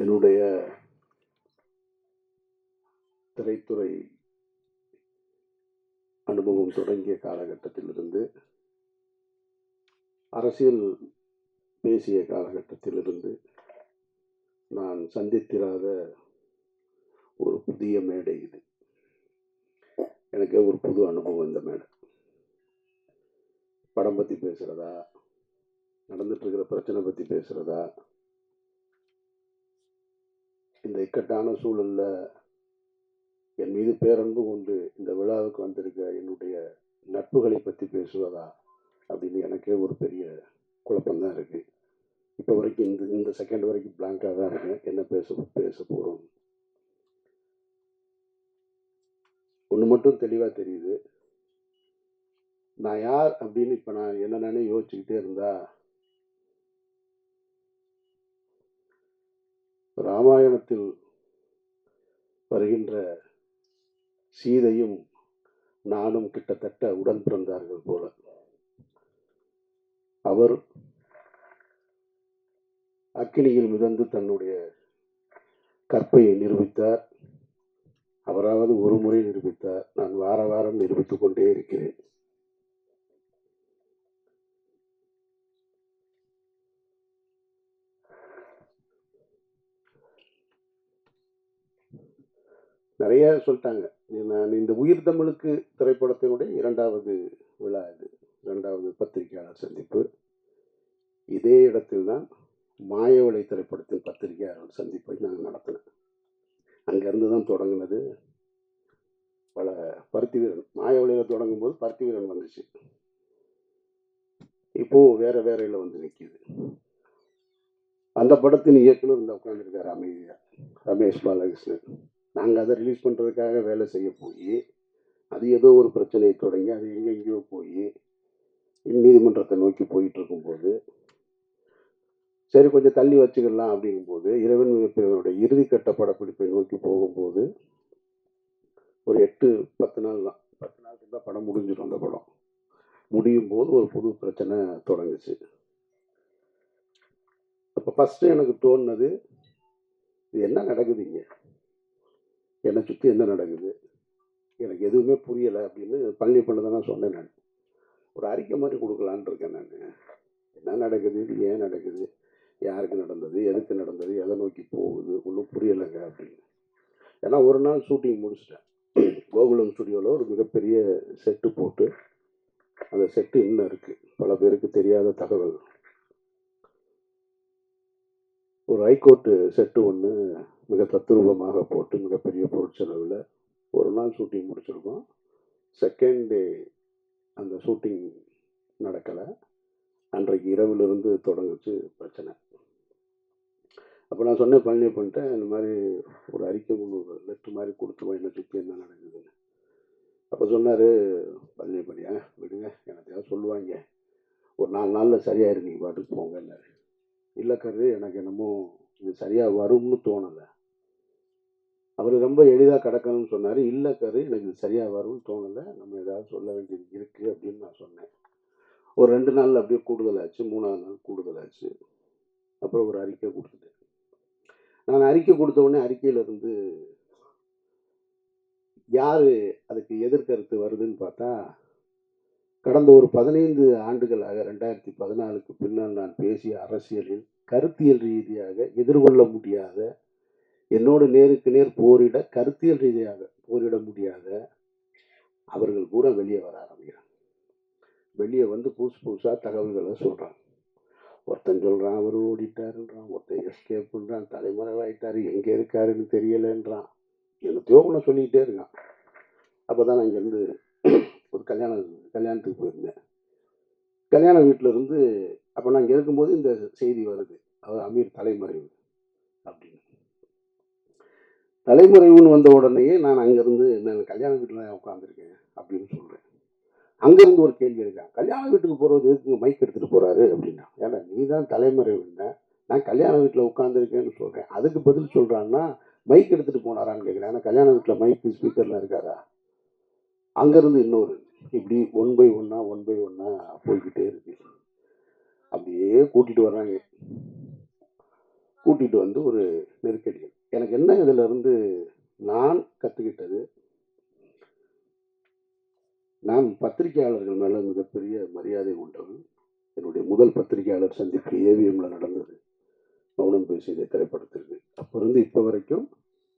என்னுடைய திரைத்துறை அனுபவம் தொடங்கிய காலகட்டத்திலிருந்து, அரசியல் பேசிய காலகட்டத்திலிருந்து நான் சந்தித்திராத ஒரு புதிய மேடை இது. எனக்கு ஒரு புது அனுபவம் இந்த மேடை. படம் பற்றி பேசுகிறதா, நடந்துட்டு இருக்கிற பிரச்சனை பற்றி பேசுகிறதா, இந்த இக்கட்டான சூழலில் என் மீது பேரன்பு கொண்டு இந்த விழாவுக்கு வந்திருக்க என்னுடைய நட்புகளை பற்றி பேசுவதா அப்படின்னு எனக்கே ஒரு பெரிய குழப்பம்தான் இருக்குது. இப்போ வரைக்கும் இந்த செகண்ட் வரைக்கும் பிளாங்காக தான் இருக்கேன். என்ன பேச போகிறோம். ஒன்று மட்டும் தெளிவாக தெரியுது. நான் யார் அப்படின்னு இப்போ நான் என்னென்னு யோசிச்சுக்கிட்டே இருந்தா, ராமாயணத்தில் வருகின்ற சீதையும் நானும் கிட்டத்தட்ட உடன் பிறந்தார்கள் போல. அவர் அக்கினியில் மிதந்து தன்னுடைய கற்பையை நிரூபித்தார். அவராவது ஒரு முறை நிரூபித்தார். நான் வாரம் நிரூபித்துக் கொண்டே இருக்கிறேன். நிறைய சொல்லிட்டாங்க. நான் இந்த உயிர் தமிழுக்கு திரைப்படத்தினுடைய 2வது விழா இது, 2வது பத்திரிகையாளர் சந்திப்பு. இதே இடத்தில் தான் மாயவளை திரைப்படத்தின் பத்திரிகையாளர் சந்திப்பை நாங்கள் நடத்தினோம். அங்கிருந்து தான் தொடங்கினது. பல பருத்தி வீரன் மாயவளையில் தொடங்கும் போது பருத்தி வீரன் வந்துச்சு. இப்போ வேற வேறையில் வந்து நிற்கிது. அந்த படத்தின் இயக்குனர் இந்த உட்காந்துருக்காரு அமைதியா, ரமேஷ் பாலகிருஷ்ணன். நாங்கள் அதை ரிலீஸ் பண்ணுறதுக்காக வேலை செய்ய போய் அது ஏதோ ஒரு பிரச்சனையை தொடங்கி அது எங்கெங்கேயோ போய் நீதிமன்றத்தை நோக்கி போயிட்டு இருக்கும்போது, சரி கொஞ்சம் தள்ளி வச்சுக்கலாம் அப்படிங்கும்போது, இறைவன் மிகப்பெரியவனுடைய இறுதிக்கட்ட படப்பிடிப்பை நோக்கி போகும்போது ஒரு 8-10 நாள் தான், 10 நாளுக்கு தான் படம் முடிஞ்சிடும். அந்த படம் முடியும் போது ஒரு புது பிரச்சனை தொடங்குச்சு. அப்போ ஃபஸ்ட்டு எனக்கு தோணுனது, இது என்ன நடக்குது இங்கே, என்னை சுற்றி என்ன நடக்குது, எனக்கு எதுவுமே புரியலை அப்படின்னு பழனி பண்ண தான் சொன்னேன். நான் ஒரு அறிக்கை மாதிரி கொடுக்கலான் இருக்கேன். நான் என்ன நடக்குது, இது ஏன் நடக்குது, யாருக்கு நடந்தது, எதுக்கு நடந்தது, எதை நோக்கி போகுது, ஒன்றும் புரியலைங்க அப்படின்னு. ஏன்னா ஒரு நாள் ஷூட்டிங் முடிச்சிட்டேன். கோகுலம் ஸ்டுடியோவில் ஒரு மிகப்பெரிய செட்டு போட்டு, அந்த செட்டு இன்னும் இருக்குது. பல பேருக்கு தெரியாத தகவல். ஒரு ஹைகோர்ட்டு செட்டு ஒன்று மிக தத்ரூபமாக போட்டு மிகப்பெரிய பொருட்செலவில் ஒரு நாள் ஷூட்டிங் முடிச்சிருக்கோம். செகண்ட் டே அந்த ஷூட்டிங் நடக்கலை. அன்றைக்கு இரவிலிருந்து தொடங்குச்சு பிரச்சனை. அப்போ நான் சொன்னேன் பழனி பண்ணிட்டேன், இந்த மாதிரி ஒரு அறிக்கை ஒன்று லெட்ரு மாதிரி கொடுத்துருவோம், என்னை சுற்றி என்ன நடக்குதுன்னு. அப்போ சொன்னார் பழனி பண்ணியா விடுங்க, எனக்கு சொல்லுவாங்க, ஒரு 4 நாளில் சரியாயிரு, நீங்கள் பாட்டுக்கு போங்கன்னாரு. இல்லை கரு, எனக்கு என்னமோ இது சரியாக வரும்னு தோணலை. அவர் ரொம்ப எளிதாக கிடக்கணும்னு சொன்னார். இல்லை கரு, எனக்கு இது சரியாக வரும்னு தோணலை, நம்ம ஏதாவது சொல்ல வேண்டியது இருக்குது அப்படின்னு நான் சொன்னேன். ஒரு 2 நாள் அப்படியே கூடுதலாச்சு, 3ஆவது நாள் கூடுதலாச்சு. அப்புறம் ஒரு அறிக்கை கொடுத்துட்டேன். நான் அறிக்கை கொடுத்த உடனே அறிக்கையிலிருந்து யார் அதுக்கு எதிர்கருத்து வருதுன்னு பார்த்தா, கடந்த ஒரு 15 ஆண்டுகளாக 2014க்கு பின்னால் நான் பேசிய அரசியலில் கருத்தியல் ரீதியாக எதிர்கொள்ள முடியாத, என்னோடு நேருக்கு நேர் போரிட கருத்தியல் ரீதியாக போரிட முடியாத அவர்கள் பூரா வெளியே வர ஆரம்பிக்கிறாங்க. வெளியே வந்து புதுசாக தகவல்களை சொல்கிறாங்க. ஒருத்தன் சொல்கிறான் அவர் ஓடிட்டாருன்றான், ஒருத்தன் எஸ்கேப் பண்ணுறான், தலைமறைவாயிட்டார், எங்கே இருக்காருன்னு தெரியலைன்றான், என்னத்தையோ ஒன்று சொல்லிக்கிட்டே இருக்கான். அப்போ தான் நான் இங்கேருந்து ஒரு கல்யாணத்துக்கு போயிருந்தேன். கல்யாண வீட்டில் இருந்து அப்போ நான் இங்கே இருக்கும்போது இந்த செய்தி வருது, அவர் அமீர் தலைமறைவு அப்படின்னு. தலைமறைவுன்னு வந்த உடனேயே நான் அங்கேருந்து நான் கல்யாண வீட்டில் தான் உட்காந்துருக்கேன் அப்படின்னு சொல்கிறேன். அங்கேருந்து ஒரு கேள்வி இருக்கான், கல்யாண வீட்டுக்கு போகிறது எதுக்கு மைக் எடுத்துகிட்டு போகிறாரு அப்படின்னா. ஏன்னா நீ தான் தலைமறைவுன்னா, நான் கல்யாண வீட்டில் உட்காந்துருக்கேன்னு சொல்கிறேன். அதுக்கு பதில் சொல்கிறான்னா மைக் எடுத்துகிட்டு போனாரான்னு கேட்குறேன். ஏன்னா கல்யாண வீட்டில் மைக்கு ஸ்பீக்கர்லாம் இருக்காரா. அங்கேருந்து இன்னொரு, இப்படி 1 by 1 போய்கிட்டே இருக்கு. அப்படியே கூட்டிகிட்டு வர்றாங்க. கூட்டிகிட்டு வந்து ஒரு நெருக்கடி. எனக்கு என்ன இதில் இருந்து நான் கற்றுக்கிட்டது, நான் பத்திரிகையாளர்கள் மேலே மிகப்பெரிய மரியாதை உண்டவன். என்னுடைய முதல் பத்திரிகையாளர் சந்திப்பு ஏவிஎம்ல நடந்தது, மௌனம் பேசியதை திரைப்படத்திற்கு. அப்போ இருந்து இப்போ வரைக்கும்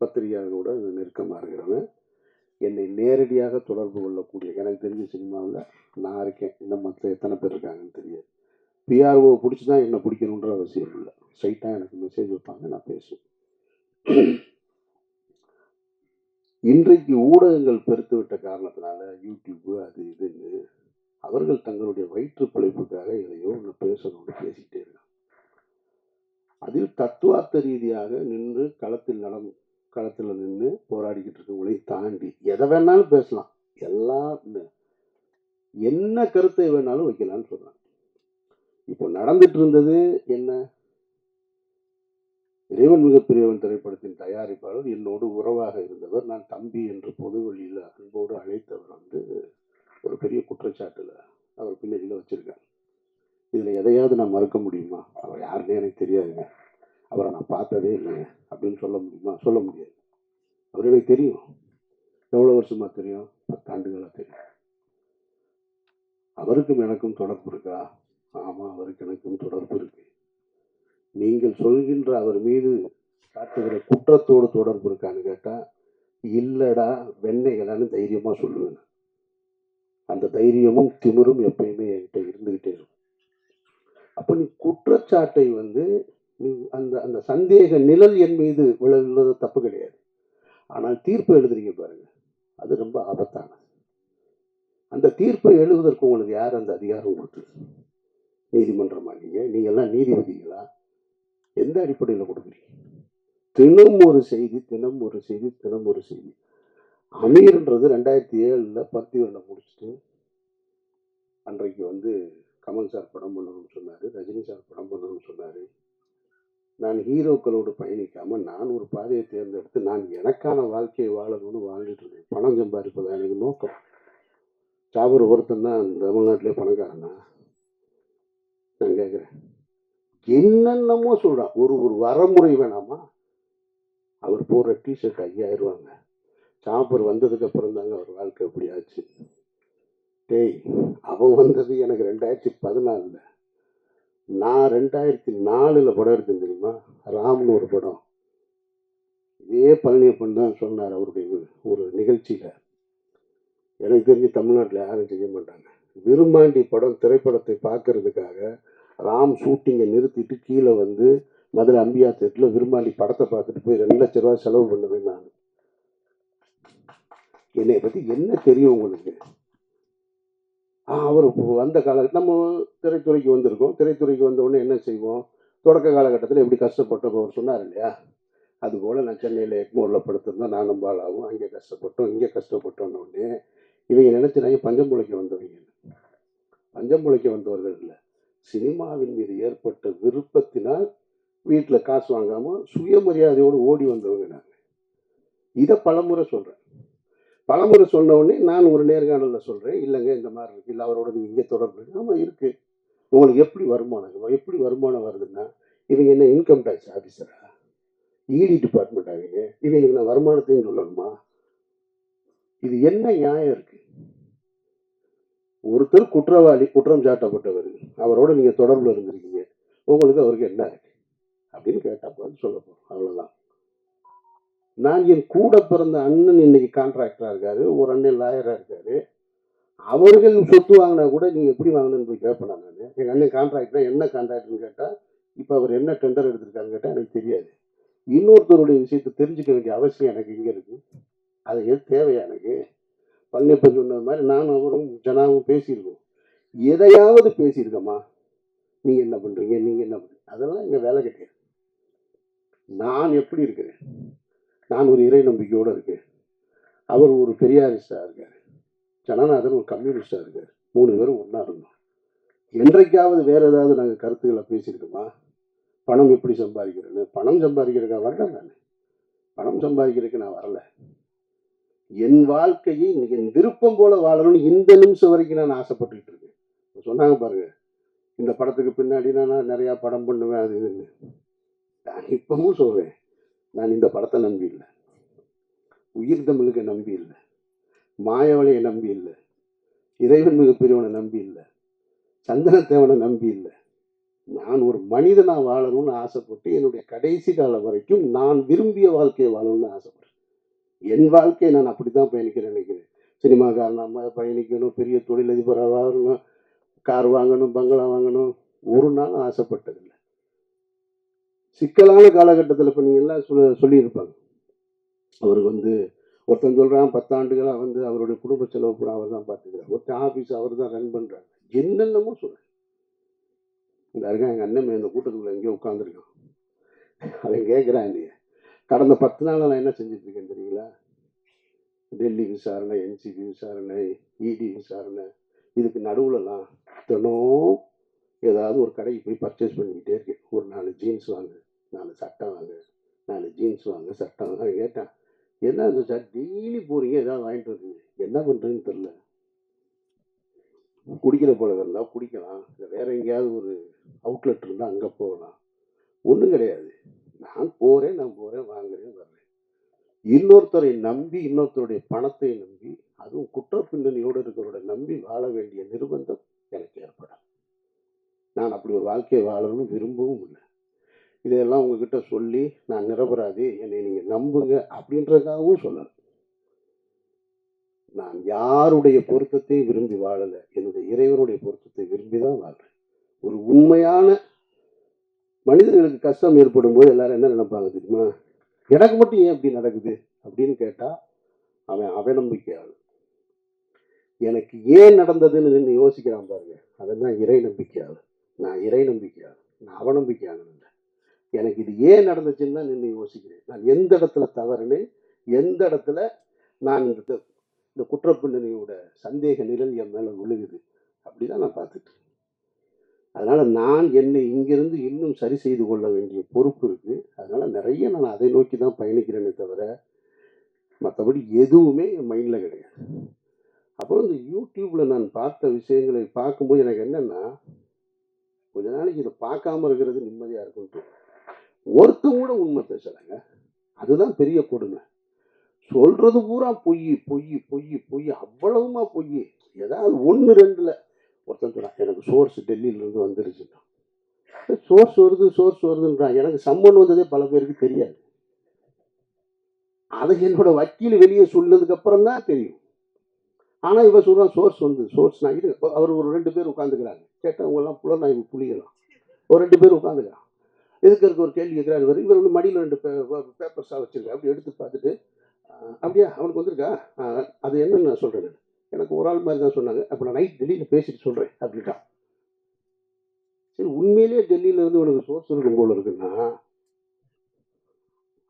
பத்திரிகையாளர்களோட நெருக்கமாக இருக்கிறவன். என்னை நேரடியாக தொடர்பு கொள்ளக்கூடிய, எனக்கு தெரிஞ்ச சினிமாவில் நான் இருக்கேன், இன்னும் மற்ற எத்தனை பேர் இருக்காங்கன்னு தெரியாது. பிஆர்ஓ பிடிச்சி தான் என்னை பிடிக்கணுன்ற அவசியம் இல்லை. ஸ்ட்ரைட்டாக எனக்கு மெசேஜ் வைப்பாங்க, நான் பேசுவேன். இன்றைக்கு ஊடகங்கள் பெருத்து விட்ட காரணத்தினால யூடியூப் அது இதுன்னு அவர்கள் தங்களுடைய வயிற்று பிழைப்புக்காக எதையோ ஒன்று பேசணும்னு பேசிக்கிட்டே இருக்காங்க. அதில் தத்துவார்த்த ரீதியாக நின்று களத்தில் நின்று போராடிக்கிட்டு இருக்கவங்களை தாண்டி எதை வேணாலும் பேசலாம், எல்லாம் என்ன கருத்தை வேணாலும் வைக்கலாம்னு சொல்றாங்க. இப்போ நடந்துட்டு இருந்தது என்ன, இறைவன் மிகப்பெரியவன் திரைப்படத்தின் தயாரிப்பாளர் என்னோடு உறவாக இருந்தவர், நான் தம்பி என்று பொது வழியில் அன்போடு அழைத்தவர் வந்து ஒரு பெரிய குற்றச்சாட்டுல அவர் பின்னணியில் வச்சிருக்காங்க. இதுல எதையாவது நான் மறுக்க முடியுமா? அவர் யாருன்னே எனக்கு தெரியாதுங்க, அவரை நான் பார்த்ததே இல்லைங்க அப்படின்னு சொல்ல முடியுமா? சொல்ல முடியாது. அவர் எனக்கு தெரியும். எவ்வளவு வருஷமா தெரியும்? 10 ஆண்டுகளா தெரியும். அவருக்கும் எனக்கும் தொடர்பு இருக்கா? ஆமா, அவருக்கு எனக்கும் தொடர்பு இருக்கு. நீங்கள் சொல்கின்ற அவர் மீது காட்டுகிற குற்றத்தோடு தொடர்பு இருக்கான்னு கேட்டா, இல்லடா வெண்ணைகளான்னு தைரியமா சொல்லுவேன். அந்த தைரியமும் திமிரும் எப்பயுமே என்கிட்ட இருந்துகிட்டே இருக்கும். அப்ப நீ குற்றச்சாட்டை வந்து நீ அந்த அந்த சந்தேக நிழல் என் மீது விழுந்தது தப்பு கிடையாது. ஆனால் தீர்ப்பு எழுதுறீங்க பாருங்க, அது ரொம்ப ஆபத்தானது. அந்த தீர்ப்பை எழுதுவதற்கு உங்களுக்கு யார் அந்த அதிகாரம் கொடுத்தது? நீதிமன்றமா? நீங்க எல்லாம் நீதிபதிகளா? எந்த அடிப்படையில் கொடுக்குறீங்க? தினம் ஒரு செய்தி, தினம் ஒரு செய்தி, தினம் ஒரு செய்தி. அமீர்ன்றது 2007 பருத்திவரனை முடிச்சுட்டு அன்றைக்கு வந்து கமல் சார் படம் பண்ணணும்னு சொன்னாரு, ரஜினி சார் படம் பண்ணணும்னு சொன்னாரு. நான் ஹீரோக்களோடு பயணிக்காம நான் ஒரு பாதையை தேர்ந்தெடுத்து நான் எனக்கான வாழ்க்கையை வாழணும்னு வாழ்ந்துட்டு இருந்தேன். பணம் சம்பாதிப்பதா எனக்கு நோக்கம். சாபர் ஒருத்தன் தான் தமிழ்நாட்டிலே பணக்காரனா? நான் கேட்குறேன். என்னென்னமோ சொல்றான். ஒரு ஒரு வரமுறை வேணாமா? அவர் போடுற டிஷர்ட் 5000 ரூபாங்க. சாப்பர் வந்ததுக்கு அப்புறம் தாங்க அவர் வாழ்க்கை அப்படி ஆச்சு. டேய், அவன் வந்தது எனக்கு 2014. நான் 2004 படம் எடுத்தேன் தெரியுமா? ராம்னு ஒரு படம். இதே பழனியப்பன் தான் சொன்னார் அவருடைய ஒரு நிகழ்ச்சியில. எனக்கு தெரிஞ்சு தமிழ்நாட்டில் யாரும் செய்ய மாட்டாங்க. விரும்மாண்டி படம் திரைப்படத்தை பார்க்கறதுக்காக ராம் ஷூட்டிங்கை நிறுத்திட்டு கீழே வந்து மதுரை அம்பியா தேட்டரில் விரும்மாண்டி படத்தை பார்த்துட்டு போய் 2 லட்ச ரூபா செலவு பண்ணுவேன் நான். என்னை பற்றி என்ன தெரியும் உங்களுக்கு? அவர் வந்த நம்ம திரைத்துறைக்கு வந்திருக்கோம். திரைத்துறைக்கு வந்த உடனே என்ன செய்வோம்? தொடக்க காலகட்டத்தில் எப்படி கஷ்டப்பட்டோம் அவர் சொன்னார் இல்லையா? அதுபோல் நான் சென்னையில் எக்மோரில் படுத்திருந்தோம், நானும் பாலாவும். அங்கே கஷ்டப்பட்டோம், இங்கே கஷ்டப்பட்டோன்னு உடனே இவங்க நினைச்சுனாங்க பஞ்சம் பிழைக்க வந்தவங்க. பஞ்சம் பிழைக்க வந்தவர்கள் இல்லை. சினிமாவின் மீது ஏற்பட்ட விருப்பத்தினால் வீட்டில் காசு வாங்காமல் சுயமரியாதையோடு ஓடி வந்தவங்க நாங்கள். இதை பலமுறை சொல்கிறேன். பலமுறை சொன்ன உடனே நான் ஒரு நேர்காணலில் சொல்கிறேன், இல்லைங்க இந்த மாதிரி இருக்குது, இல்லை அவரோட நீங்கள் இங்கே தொடர்பு இருக்கு. ஆமாம் இருக்குது. உங்களுக்கு எப்படி வருமானம் வருதுன்னா, இவங்க என்ன இன்கம் டேக்ஸ் ஆஃபீஸரா? இடி டிபார்ட்மெண்ட் ஆகுங்க. இவங்களுக்கு நான் வருமானத்தையும் சொல்லணுமா? இது என்ன நியாயம் இருக்கு? ஒருத்தர் குற்றவாளி, குற்றம் சாட்டப்பட்டவர், அவரோட நீங்க தொடர்புல இருந்திருக்கீங்க, உங்களுக்கு அவருக்கு என்ன இருக்கு அப்படின்னு கேட்டப்ப சொல்ல போறோம். அவ்வளவுதான். நான் என் கூட பிறந்த அண்ணன் இன்னைக்கு கான்ட்ராக்டரா இருக்காரு, ஒரு அண்ணன் லாயரா இருக்காரு. அவர்கள் சொத்து வாங்கினா கூட நீங்க எப்படி வாங்கணும்னு போய் கேட்பேன் நான். எங்க அண்ணன் கான்ட்ராக்டர், என்ன கான்ட்ராக்டர்னு கேட்டா, இப்ப அவர் என்ன டெண்டர் எடுத்திருக்காருன்னு கேட்டா எனக்கு தெரியாது. இன்னொருத்தருடைய விஷயத்தை தெரிஞ்சுக்க வேண்டிய அவசியம் எனக்கு இங்க இருக்கு. அது எது தேவையா எனக்கு? பழனியப்பன் சொன்ன மாதிரி நானும் அவரும் ஜனாவும் பேசியிருக்கோம். எதையாவது பேசியிருக்கோமா? நீங்க என்ன பண்றீங்க, நீங்க என்ன பண்றீங்க, அதெல்லாம் எங்க வேலை கிடையாது. நான் எப்படி இருக்கிறேன்? நான் ஒரு இறை நம்பிக்கையோட இருக்கேன். அவர் ஒரு பெரியாரிஸ்டா இருக்காரு, ஜனநாதன் ஒரு கம்யூனிஸ்டா இருக்காரு. 3 பேரும் ஒன்னா இருந்தோம். என்றைக்காவது வேற ஏதாவது நாங்கள் கருத்துக்களை பேசியிருக்கோமா? பணம் எப்படி சம்பாதிக்கிறேன்னு? பணம் சம்பாதிக்கிறதுக்காக வரல. நான் பணம் சம்பாதிக்கிறதுக்கு நான் வரல. என் வாழ்க்கையை என் விருப்பம் போல வாழணும்னு இந்த நிமிஷம் வரைக்கும் நான் ஆசைப்பட்டுக்கிட்டு இருக்கேன். சொன்னாங்க பாருங்க, இந்த படத்துக்கு பின்னாடி நான் நிறைய படம் பண்ணுவேன் அது இதுன்னு. நான் இப்பவும் சொல்றேன், நான் இந்த படத்தை நம்பி இல்லை, உயிர் தமிழுக்கு நம்பி இல்லை, மாயவளையை நம்பி இல்லை, இறைவன் மிகப்பெரியவனை நம்பி இல்லை, சந்தனத்தேவனை நம்பி இல்லை. நான் ஒரு மனிதனா வாழணும்னு ஆசைப்பட்டு என்னுடைய கடைசி காலம் வரைக்கும் நான் விரும்பிய வாழ்க்கையை வாழணும்னு ஆசைப்படுறேன். என் வாழ்க்கையை நான் அப்படித்தான் பயணிக்கிறேன் நினைக்கிறேன். சினிமாக்காரனாம பயணிக்கணும், பெரிய தொழிலதிபராக வாங்கணும், கார் வாங்கணும், பங்களா வாங்கணும், ஒரு நாள் ஆசைப்பட்டதில்லை. சிக்கலான காலகட்டத்தில் இப்போ நீங்கள் எல்லாம் சொல்லியிருப்பாங்க, அவருக்கு ஒருத்தன் சொல்கிறான் 10 ஆண்டுகளாக அவருடைய குடும்ப செலவு பூரா அவர் தான் பார்த்துக்கிறார், ஒருத்தன் ஆஃபீஸ் அவர் தான் ரன் பண்ணுறாங்க, என்னென்னமோ சொல்கிறேன். இந்த இருக்கான் எங்கள் அண்ணன் இந்த கூட்டத்துக்குள்ள எங்கேயோ உட்காந்துருக்கான். அவன் கேட்குறான், இல்லையா கடந்த 10 நாள் நான் என்ன செஞ்சுட்டு இருக்கேன் தெரியுங்களா? டெல்லி விசாரணை, என்சிபி விசாரணை, இடி விசாரணை, இதுக்கு நடுவுலலாம் தினம் ஏதாவது ஒரு கடைக்கு போய் பர்ச்சேஸ் பண்ணிக்கிட்டே இருக்கேன். ஒரு 4 ஜீன்ஸ் வாங்க, 4 சட்டை வாங்க, 4 ஜீன்ஸ் வாங்க, சட்டை வாங்க. கேட்டான், என்ன அந்த சார் டெய்லி போறீங்க, ஏதாவது வாங்கிட்டு வரீங்க, என்ன பண்ணுறதுன்னு தெரில. குடிக்கிற போல இருந்தால் குடிக்கலாம், இல்லை வேற எங்கேயாவது ஒரு அவுட்லெட் இருந்தால் அங்கே போகலாம். ஒன்றும் கிடையாது, நான் போகிறேன் வாங்குறேன் வர்றேன். இன்னொருத்தரை நம்பி, இன்னொருத்தருடைய பணத்தை நம்பி, அதுவும் குற்ற பின்னணியோடு இருக்கிறவரை நம்பி வாழ வேண்டிய நிர்பந்தம் எனக்கு ஏற்படும். நான் அப்படி ஒரு வாழ்க்கையை வாழணும்னு விரும்பவும் இல்லை. இதையெல்லாம் உங்ககிட்ட சொல்லி நான் நிரபராதி, என்னை நீங்கள் நம்புங்க அப்படின்றதுக்காகவும் சொல்லலை. நான் யாருடைய பொருத்தத்தையும் விரும்பி வாழலை, என்னுடைய இறைவனுடைய பொருத்தத்தை விரும்பி தான் வாழ்றேன். ஒரு உண்மையான மனிதர்களுக்கு கஷ்டம் ஏற்படும் போது எல்லாரும் என்ன நினைப்பாங்க தெரியுமா? எனக்கு மட்டும் ஏன் இப்படி நடக்குது அப்படின்னு கேட்டா அவன் அவநம்பிக்கையாளன். எனக்கு ஏன் நடந்ததுன்னு நின்று யோசிக்கிறான் பாருங்க, அவன் தான் இறை நம்பிக்கையாளன். நான் இறை நம்பிக்கையாளன், நான் அவநம்பிக்கையாளன் இல்லை. எனக்கு இது ஏன் நடந்துச்சுன்னு தான் நின்று யோசிக்கிறேன். நான் எந்த இடத்துல தவறுன்னு, எந்த இடத்துல நான் இந்த குற்றப்பின்னணியோட சந்தேக நிழல் என் மேல விழுகுது அப்படிதான் நான் பார்த்துட்டு. அதனால நான் என்னை இங்கிருந்து இன்னும் சரி செய்து கொள்ள வேண்டிய பொறுப்பு இருக்கு. அதனால நிறைய நான் அதை நோக்கி தான் பயணிக்கிறேனே தவிர மற்றபடி எதுவுமே என் மைண்ட்ல கிடையாது. அப்புறம் இந்த யூடியூப்ல நான் பார்த்த விஷயங்களை பார்க்கும்போது எனக்கு என்னன்னா, கொஞ்ச நாளைக்கு இதை பார்க்காம இருக்கிறது நிம்மதியா இருக்கும். ஒருத்தம் கூட உண்மை பேசலைங்க, அதுதான் பெரிய கொடுமை. சொல்றது பூரா பொய் பொய் பொய் பொய், அவ்வளவுமா பொய். ஏதாவது 1-2ல ஒருத்தன் சொல்றான், எனக்கு சோர்ஸ் டெல்லியில இருந்து வந்துருச்சுன்னா. சோர்ஸ் வருதுன்றான். எனக்கு சம்மன் வந்ததே பல பேருக்கு தெரியாது. அதை என்னோட வக்கீல் வெளியே சொன்னதுக்கு அப்புறம் தான் தெரியும். ஆனா இவ சொல்றான் சோர்ஸ் நான் அவர் ஒரு 2 பேர் உட்காந்துக்கிறாங்க. கேட்டவங்க எல்லாம் புலனாய்வு புலிகலாம். ஒரு 2 பேர் உட்காந்துக்கிறான். எதுக்கு ஒரு கேள்வி கேட்கிறாரு. இவர் மடியில் 2 பேப்பர்ஸா வச்சிருக்காரு. அப்படி எடுத்து பார்த்துட்டு, அப்படியா அவனுக்கு வந்திருக்கா, அது என்னன்னு நான் சொல்றேன், எனக்கு ஒரு ஆள் மாதிரி தான் சொன்னாங்க, அப்ப நான் நைட் டெல்லியில பேசிட்டு சொல்றேன் அப்படின்ட்டான். சரி, உண்மையிலேயே டெல்லியில இருந்து உனக்கு சோர்ஸ் இருக்கும் போல இருக்குன்னா,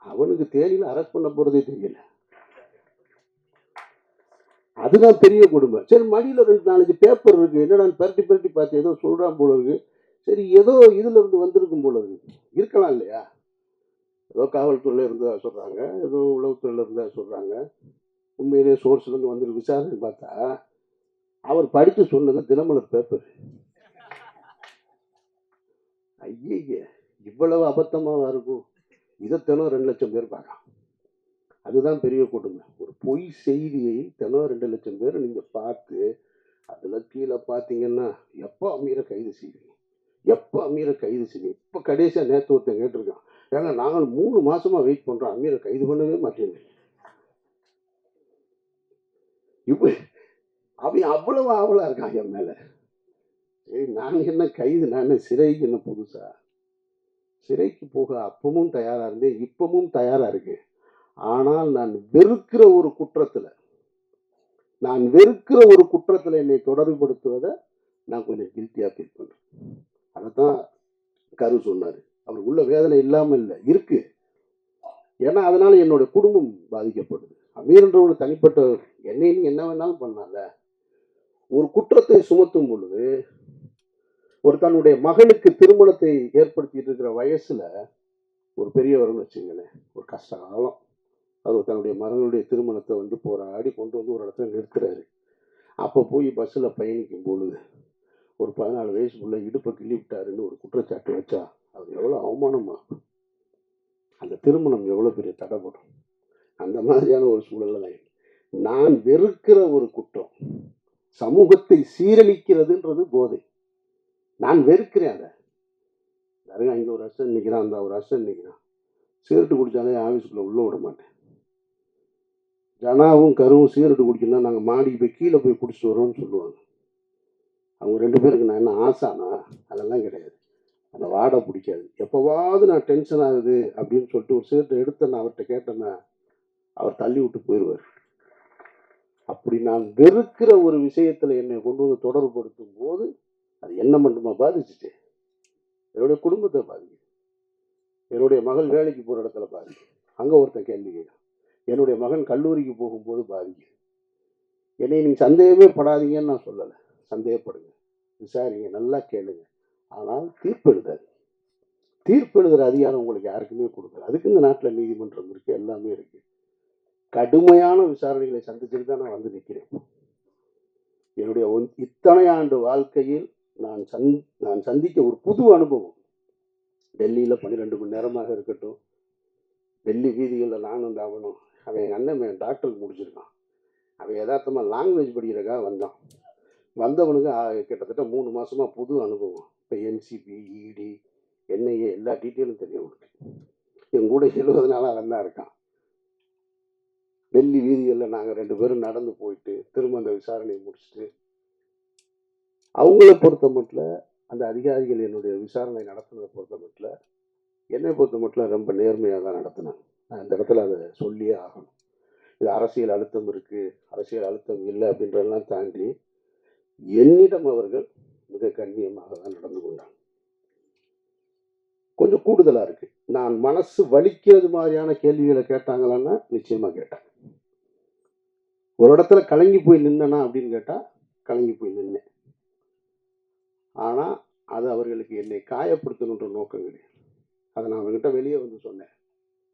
அவனுக்கு தேனியில அரெஸ்ட் பண்ண போறதே தெரியல. அதுதான் பெரிய கொடுமை. சரி, மடியில 2-4 பேப்பர் இருக்கு, என்னடா பரட்டி பரட்டி பார்த்து ஏதோ சொல்றான் போல இருக்கு. சரி, ஏதோ இதுல இருந்து வந்திருக்கும் போல இருக்கு, இருக்கலாம் இல்லையா? ஏதோ காவல்துறையில இருந்தா சொல்றாங்க, ஏதோ உளவுத்துறையில இருந்தா சொல்றாங்க, உண்மையிலேயே சோர்ஸ்ல இருந்து வந்து விசாரணை பார்த்தா அவர் படித்து சொன்னது தினமலர் பேப்பர். ஐயே, இவ்வளவு அபத்தமாக இருக்கும். இதை தினம் 2 லட்சம் பேர் பார்க்கலாம். அதுதான் பெரிய கொடுமை. ஒரு பொய் செய்தியை தினம் 2 லட்சம் பேர் நீங்க பார்த்து, அதுல கீழே பார்த்தீங்கன்னா எப்போ அமீரை கைது செய்வீங்க, எப்போ அமீரை கைது செய்வீங்க. இப்போ கடைசியா நேற்று ஒருத்தன் கேட்டிருக்கான், ஏங்க நாங்கள் 3 மாசமா வெயிட் பண்றோம், அமீரை கைது பண்ணவே மாட்டேங்க. இப்போ அவன் அவ்வளவு ஆவலா இருக்கான் என் மேல. சரி, நான் என்ன கைது, நான் என்ன சிறைக்கு என்ன புதுசா? சிறைக்கு போக அப்பவும் தயாரா இருந்தேன், இப்பவும் தயாரா இருக்கேன். ஆனால் நான் வெறுக்கிற ஒரு குற்றத்துல என்னை தொடர்புபடுத்துவதை நான் கொஞ்சம் கில்ட்டியா ஃபீல் பண்றேன். அதைத்தான் கரு சொன்னாரு. அவருக்கு உள்ள வேதனை இல்லாம இல்லை, இருக்கு. ஏன்னா அதனால என்னோட குடும்பம் பாதிக்கப்படுது. அமீர்ன்றவங்க தனிப்பட்ட, என்னையும் என்ன வேணாலும் பண்ணால. ஒரு குற்றத்தை சுமத்தும் பொழுது, ஒரு தன்னுடைய மகனுக்கு திருமணத்தை ஏற்படுத்திட்டு இருக்கிற வயசுல ஒரு பெரியவர்னு வச்சுங்களேன், ஒரு கஷ்ட காலம், அவர் தன்னுடைய மகனுடைய திருமணத்தை போராடி கொண்டு வந்து ஒரு இடத்துல நிறுத்துறாரு. அப்போ போய் பஸ்ஸில் பயணிக்கும் பொழுது ஒரு 14 வயசுக்குள்ள இடுப்பை கிள்ளி விட்டாருன்னு ஒரு குற்றச்சாட்டு வச்சா அது எவ்வளோ அவமானமா. அந்த திருமணம் எவ்வளோ பெரிய தடைப்படும். அந்த மாதிரியான ஒரு சூழலில் தான் நான் வெறுக்கிற ஒரு குற்றம் சமூகத்தை சீரழிக்கிறதுன்றது போதை. நான் வெறுக்கிறேன் அதை. பாருங்க, இங்கே ஒரு அர்ச்சன் நிற்கிறான், அந்த ஒரு அர்ச்சன் நிற்கிறான். சிகரெட்டு குடித்தாலே ஆஃபீஸுக்குள்ளே உள்ளே விட மாட்டேன். ஜனாவும் கருவும் சிகரெட்டு குடிக்கணும்னா நாங்கள் மாடிக்கு போய் கீழே போய் குடிச்சிட்டு வரோம்னு சொல்லுவாங்க. அவங்க 2 பேருக்கு நான் என்ன ஆசானா? அதெல்லாம் கிடையாது. அந்த வாடை பிடிக்காது. எப்போவாவது நான் டென்ஷன் ஆகுது அப்படின்னு சொல்லிட்டு ஒரு சிகரெட்டை எடுத்து நான் அவர்கிட்ட கேட்டேன்னா அவர் தள்ளி விட்டு போயிடுவார். அப்படி நான் வெறுக்கிற ஒரு விஷயத்தில் என்னை கொண்டு வந்து தொடர்புபடுத்தும் போது அது என்ன மட்டுமா பாதிச்சுச்சு, என்னுடைய குடும்பத்தை பாதிக்குது. என்னுடைய மகள் வேலைக்கு போகிற இடத்துல பாதிக்குது. அங்கே ஒருத்தன் கேள்வி கேட்குறான். என்னுடைய மகன் கல்லூரிக்கு போகும்போது பாதிக்குது. என்னை நீங்கள் சந்தேகமே படாதீங்கன்னு நான் சொல்லலை. சந்தேகப்படுங்க, விசாரிங்க, நல்லா கேளுங்க. ஆனால் தீர்ப்பு எழுதாது. தீர்ப்பு எழுதுகிற அதிகாரம் உங்களுக்கு யாருக்குமே கொடுக்கல. அதுக்கு இந்த நாட்டில் நீதிமன்றம் இருக்குது, எல்லாமே இருக்குது. கடுமையான விசாரணைகளை சந்திச்சுட்டு தான் நான் வந்து நிற்கிறேன். என்னுடைய இத்தனை ஆண்டு வாழ்க்கையில் நான் சந்திக்க ஒரு புது அனுபவம். டெல்லியில் 12 மணி நேரமாக இருக்கட்டும், டெல்லி வீதிகளில் நானும் அவனும். அவன் எங்கள் அண்ணன் டாக்டருக்கு முடிச்சிருக்கான். அவன் யதார்த்தமாக லாங்குவேஜ் படிக்கிறக்காக வந்தான். வந்தவனுக்கு கிட்டத்தட்ட 3 மாசமா புது அனுபவம். இப்போ என்சிபி, இடி, என்ஐஏ எல்லா டீட்டெயிலும் தெரியும் அவனுக்கு. என் கூட 70 நாளாக அவன் தான் இருக்கான். டெல்லி வீதிகளில் நாங்கள் 2 பேரும் நடந்து போயிட்டு திரும்ப அந்த விசாரணையை முடிச்சுட்டு, அவங்கள பொறுத்த மட்டும் அந்த அதிகாரிகள் என்னுடைய விசாரணை நடத்துனதை பொறுத்த மட்டும், என்னை பொறுத்த மட்டும் ரொம்ப நேர்மையாக தான் நடத்தினாங்க. நான் இந்த இடத்துல அதை சொல்லியே ஆகணும். இது அரசியல் அழுத்தம் இருக்குது, அரசியல் அழுத்தம் இல்லை அப்படின்றதெல்லாம் தாண்டி என்னிடம் அவர்கள் மிக கண்ணியமாக தான் நடந்து கொண்டாங்க. கொஞ்சம் கூடுதலாக இருக்கு. நான் மனசு வலிக்கிறது மாதிரியான கேள்விகளை கேட்டாங்களான்னா நிச்சயமா கேட்டேன். ஒரு இடத்துல கலங்கி போய் நின்னா அப்படின்னு கேட்டா கலங்கி போய் நின்னேன். ஆனா அது அவர்களுக்கு என்னை காயப்படுத்தணுன்ற நோக்கம் கிடையாது. அதை நான் அவங்ககிட்ட வெளியே வந்து சொன்னேன்.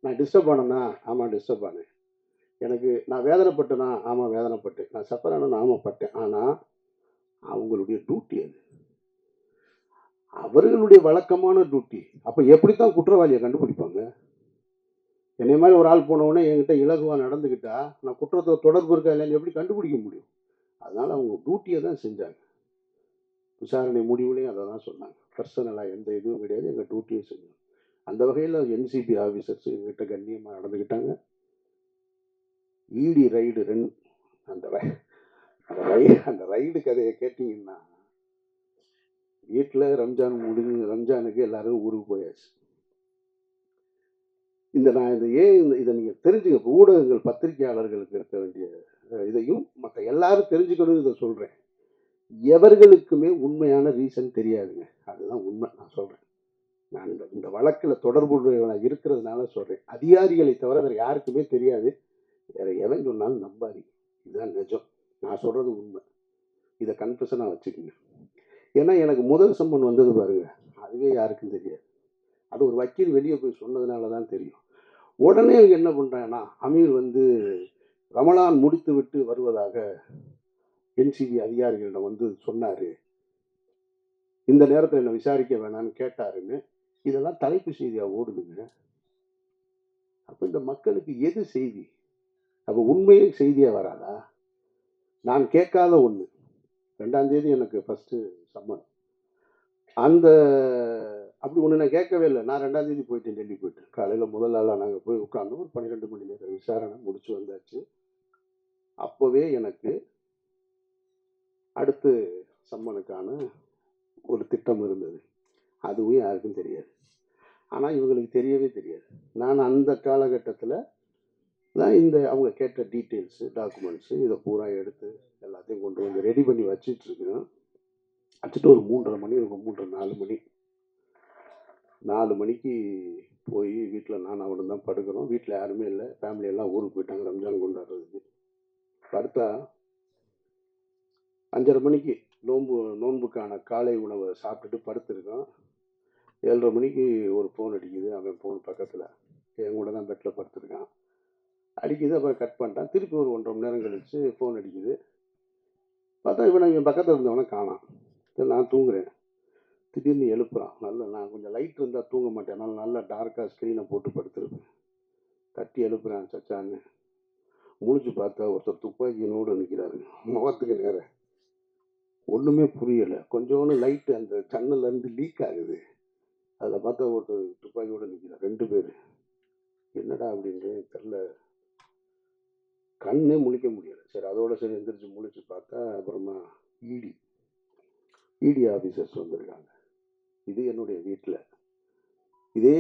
நான் டிஸ்டர்ப் ஆனேன்னா ஆமா டிஸ்டர்ப் ஆனேன். நான் வேதனைப்பட்டேனா ஆமா வேதனைப்பட்டேன். நான் சஃபர் ஆனேன்னா ஆமா பட்டேன். ஆனா அவங்களுடைய டியூட்டி அது, அவர்களுடைய வழக்கமான டியூட்டி. அப்ப எப்படித்தான் குற்றவாளியை கண்டுபிடிப்பாங்க? என்னை மாதிரி ஒரு ஆள் போனவுடனே என்கிட்ட இலகுவா நடந்துக்கிட்டா நான் குற்றத்தை தொடர்பு இருக்கா இல்லைன்னு எப்படி கண்டுபிடிக்க முடியும்? அதனால அவங்க டியூட்டியை தான் செஞ்சாங்க. விசாரணை முடிவுலையும் அதை தான் சொன்னாங்க. பர்சனலாக எந்த இதுவும் கிடையாது, எங்கள் டியூட்டியை செஞ்சோம். அந்த வகையில் என்சிபி ஆஃபீஸர்ஸ் எங்கிட்ட கண்ணியமாக நடந்துக்கிட்டாங்க. இடி ரைடு 2 அந்த அந்த ரைடு கதையை கேட்டிங்கன்னா, வீட்டில் ரம்ஜானுக்கு எல்லாரும் ஊருக்கு போயாச்சு. நான் இதை நீங்கள் தெரிஞ்சுக்க, ஊடகங்கள் பத்திரிகையாளர்களுக்கு இருக்க வேண்டிய இதையும் மற்ற எல்லாரும் தெரிஞ்சுக்கணும். இதை சொல்கிறேன். எவர்களுக்குமே உண்மையான ரீசன் தெரியாதுங்க. அதுதான் உண்மை. நான் சொல்கிறேன். நான் இந்த வழக்கில் தொடர்புடையவனாக இருக்கிறதுனால சொல்கிறேன். அதிகாரிகளை தவிர வேறு யாருக்குமே தெரியாது. வேற எவன் சொன்னாலும் நம்பாதீங்க. இதுதான் நிஜம். நான் சொல்கிறது உண்மை. இதை கன்ஃபெஷனாக வச்சுக்கோங்க. ஏன்னா எனக்கு முதல் சம்மன் வந்தது பாருங்க, அதுவே யாருக்கும் தெரியாது. அது ஒரு வக்கீல் வெளியே போய் சொன்னதுனால தான் தெரியும். உடனே அவங்க என்ன பண்ணுறாங்கன்னா, அமீர் ரமலான் முடித்து விட்டு வருவதாக என்சிபி அதிகாரிகளிடம் சொன்னார், இந்த நேரத்தில் என்ன விசாரிக்க வேணாம்னு கேட்டாருன்னு இதெல்லாம் தலைப்பு செய்தியாக ஓடுதுங்க. அப்போ இந்த மக்களுக்கு எது செய்தி? அப்போ உண்மையே செய்தியாக வராதா? நான் கேட்காத ஒன்று. 2ஆம் தேதி எனக்கு ஃபஸ்ட்டு சம்மன். அப்படி ஒன்று நான் கேட்கவே இல்லை. நான் 2ஆம் தேதி போயிட்டேன், டெல்லி போயிட்டேன். காலையில் முதல் நாளாக நாங்கள் போய் உட்காந்தோம். ஒரு 12 மணி நேரம் விசாரணை முடிச்சு வந்தாச்சு. அப்போவே எனக்கு அடுத்து சம்மனுக்கான ஒரு திட்டம் இருந்தது. அதுவும் யாருக்கும் தெரியாது. ஆனால் இவங்களுக்கு தெரியவே தெரியாது. நான் அந்த காலகட்டத்தில் தான் அவங்க கேட்ட டீட்டெயில்ஸு, டாக்குமெண்ட்ஸு இதை பூரா எடுத்து எல்லாத்தையும் கொண்டு வந்து ரெடி பண்ணி வச்சிட்ருக்கேன். வச்சுட்டு ஒரு 3:30 மணி இருக்கும், 3:30 4 மணி. 4 மணிக்கு போய் வீட்டில் நான் அவனும் தான் படுக்கிறோம். வீட்டில் யாருமே இல்லை, ஃபேமிலி எல்லாம் ஊருக்கு போயிட்டாங்க ரம்ஜான் கொண்டாடுறதுக்கு. படுத்தா 5:30 மணிக்கு நோன்புக்கான காலை உணவை சாப்பிட்டுட்டு படுத்துருக்கோம். 7:30 மணிக்கு ஒரு ஃபோன் அடிக்குது. அவன் ஃபோன் பக்கத்தில் என் கூட தான் பெட்டில் படுத்துருக்கான். அடிக்குது. அப்புறம் கட் பண்ணிட்டான். திருப்பி ஒரு 1.5 மணி நேரம் கழிச்சு ஃபோன் அடிக்குது. பார்த்தா இவன் பக்கத்தில் இருந்தவனை காணாம். நான் தூங்குறேன். திடீர்னு எழுப்புறான். நான் கொஞ்சம் லைட் இருந்தால் தூங்க மாட்டேன். அதனால நல்லா டார்க்காக ஸ்க்ரீனை போட்டு படுத்துருப்பேன். தட்டி எழுப்புறான் சச்சான்னு. முழிச்சு பார்த்தா ஒருத்தர் துப்பாக்கியோடு நிற்கிறாரு முகத்துக்கு நேர. ஒன்றுமே புரியலை. கொஞ்சோண்டு லைட்டு அந்த ஜன்னல்லேருந்து லீக் ஆகுது. அதில் பார்த்தா ஒருத்தர் துப்பாக்கியோடு நிற்கிறார். 2 பேர். என்னடா அப்படின்ட்டு தெரில. கண்ணே முழிக்க முடியலை. சரி அதோட சரி எந்திரிச்சு முழிச்சு பார்த்தா அப்புறமா இடி ஆஃபீஸர்ஸ் வந்திருக்காங்க. இது என்னுடைய வீட்டில். இதே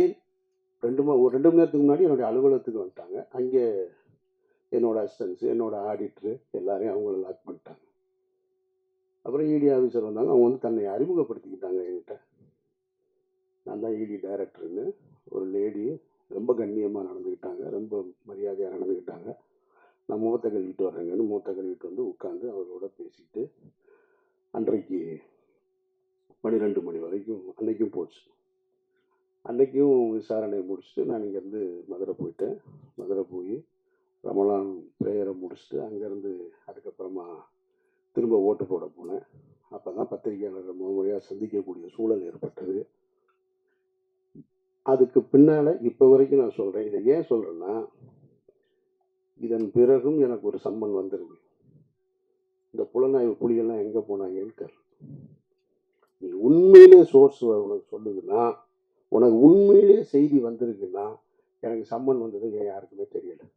ஒரு 2 மணி நேரத்துக்கு முன்னாடி என்னுடைய அலுவலகத்துக்கு வந்துட்டாங்க. அங்கே என்னோட அசிஸ்டன்ஸு, என்னோட ஆடிட்ரு எல்லாரையும் அவங்கள லாக் பண்ணிட்டாங்க. அப்புறம் இடி ஆஃபீஸர் வந்தாங்க. அவங்க வந்து தன்னை அறிமுகப்படுத்திக்கிட்டாங்க என்கிட்ட. நான் தான் இடி டைரக்டர்னு. ஒரு லேடி ரொம்ப கண்ணியமாக நடந்துக்கிட்டாங்க. ரொம்ப மரியாதையாக நடந்துக்கிட்டாங்க. நான் முகத்தை கழுவிட்டு வரேங்கன்னு முகத்தை கழுவிட்டு வந்து உட்காந்து அவரோட பேசிக்கிட்டு அன்றைக்கு 12 மணி வரைக்கும் அன்றைக்கும் போச்சு. அன்றைக்கும் விசாரணை முடிச்சுட்டு நான் இங்கேருந்து மதுரை போயிட்டேன். மதுரை போய் ரமலான் ப்ரேயரை முடிச்சுட்டு அங்கேருந்து அதுக்கப்புறமா திரும்ப ஓட்டு போட போனேன். அப்போ தான் பத்திரிகையாளரை முறையாக சந்திக்கக்கூடிய சூழல் ஏற்பட்டது. அதுக்கு பின்னால் இப்போ வரைக்கும் நான் சொல்கிறேன். இதை ஏன் சொல்கிறேன்னா, இதன் பிறகும் எனக்கு ஒரு சம்மன் வந்திருக்கு. இந்த புலனாய்வு புலிகள்லாம் எங்கே போனாங்கன்னு தெரியல. நீ உண்மையிலே சோர்ஸ் உனக்கு சொல்லுதுன்னா, உனக்கு உண்மையிலே செய்தி வந்திருக்குன்னா, எனக்கு சம்மன் வந்தது ஏன் யாருக்குமே தெரியலை.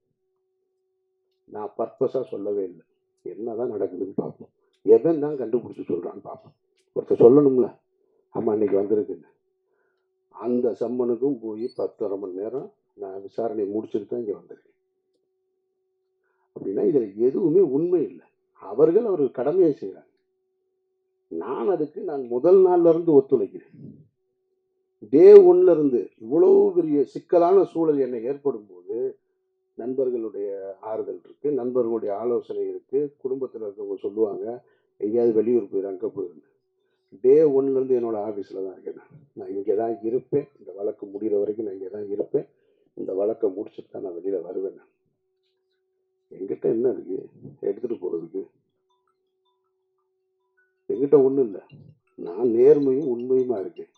நான் பர்பஸாக சொல்லவே இல்லை. என்னதான் நடக்குதுன்னு பார்ப்போம். எவன் தான் கண்டுபிடிச்சி சொல்கிறான்னு பார்ப்போம். ஒருத்தர் சொல்லணும்ல, ஆமாம் அன்னைக்கு வந்திருக்குன்னு. அந்த சம்மனுக்கும் போய் 10.5 மணி நேரம் நான் விசாரணை முடிச்சுட்டு தான் இங்கே வந்திருக்கேன். அப்படின்னா இதில் எதுவுமே உண்மை இல்லை. அவர்கள் கடமையை செய்கிறாங்க. நான் முதல் நாள்ல இருந்து ஒத்துழைக்கிறேன். டே 1ல இருந்து இவ்வளவு பெரிய சிக்கலான சூழல் என்னை ஏற்படும் போது நண்பர்களுடைய ஆறுதல் இருக்கு, நண்பர்களுடைய ஆலோசனை இருக்கு. குடும்பத்தில் இருக்கவங்க சொல்லுவாங்க, எங்கேயாவது வெளியூர் போயிரு, அங்கே போயிருந்து. டே 1ல இருந்து என்னோட ஆஃபீஸில் தான் இருக்கேன். நான் இங்கே தான் இருப்பேன். இந்த வழக்கு முடிகிற வரைக்கும் நான் இங்கே தான் இருப்பேன். இந்த வழக்கை முடிச்சுட்டு தான் நான் வெளியில் வருவேன். என்கிட்ட என்ன இருக்கு எடுத்துகிட்டு போகிறதுக்கு? என்கிட்ட ஒன்றும் இல்லை. நான் நேர்மையும் உண்மையுமா இருக்கேன்.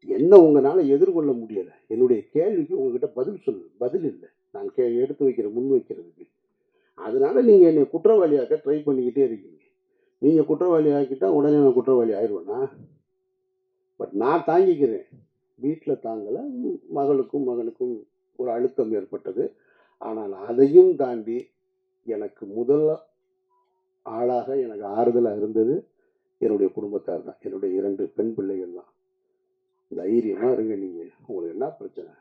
என்ன உங்களால் எதிர்கொள்ள முடியலை. என்னுடைய கேள்விக்கு உங்ககிட்ட பதில் இல்லை. நான் எடுத்து வைக்கிற முன் வைக்கிறதுக்கு. அதனால நீங்கள் என்னை குற்றவாளியாக்க ட்ரை பண்ணிக்கிட்டே இருக்கீங்க. நீங்கள் குற்றவாளி ஆக்கிட்டா உடனே நான் குற்றவாளி ஆயிடுவேனா? பட் நான் தாங்கிக்கிறேன். வீட்டில் தாங்கலை. மகளுக்கும் மகனுக்கும் ஒரு அழுத்தம் ஏற்பட்டது. ஆனால் அதையும் தாண்டி எனக்கு முதல் ஆளாக எனக்கு ஆறுதலாக இருந்தது என்னுடைய குடும்பத்தார் தான். என்னுடைய 2 பெண் பிள்ளைகள் தான். தைரியமாக இருங்க, நீங்கள் உங்களுக்கு என்ன பிரச்சனை